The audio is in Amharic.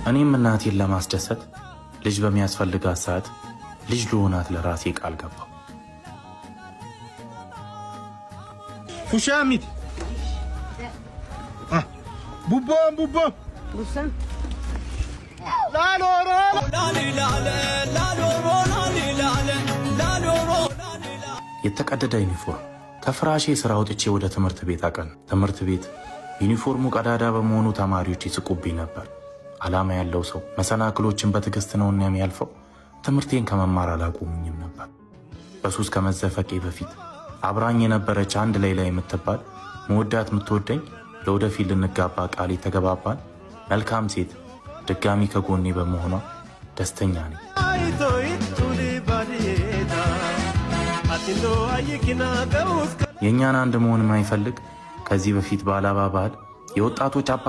እኔም እናቴን ለማስደሰት ልጅ በሚያስፈልጋት ሰዓት ልጅ ልሆናት ለራሴ ቃል ገባሁ። ፉሻሚት ቡቦ የተቀደደ ዩኒፎርም ከፍራሼ ስራ አውጥቼ ወደ ትምህርት ቤት አቀን። ትምህርት ቤት ዩኒፎርሙ ቀዳዳ በመሆኑ ተማሪዎች ይስቁብኝ ነበር። ዓላማ ያለው ሰው መሰናክሎችን በትዕግስት ነውና የሚያልፈው። ትምህርቴን ከመማር አላቆሙኝም ነበር። በሱስ ከመዘፈቄ በፊት አብራኝ የነበረች አንድ ሌላ የምትባል መወዳት የምትወደኝ ለወደፊት ልንጋባ ቃል የተገባባን መልካም ሴት ድጋሚ ከጎኔ በመሆኗ ደስተኛ ነኝ። የእኛን አንድ መሆን የማይፈልግ ከዚህ በፊት በአላባ ባህል የወጣቶች አባ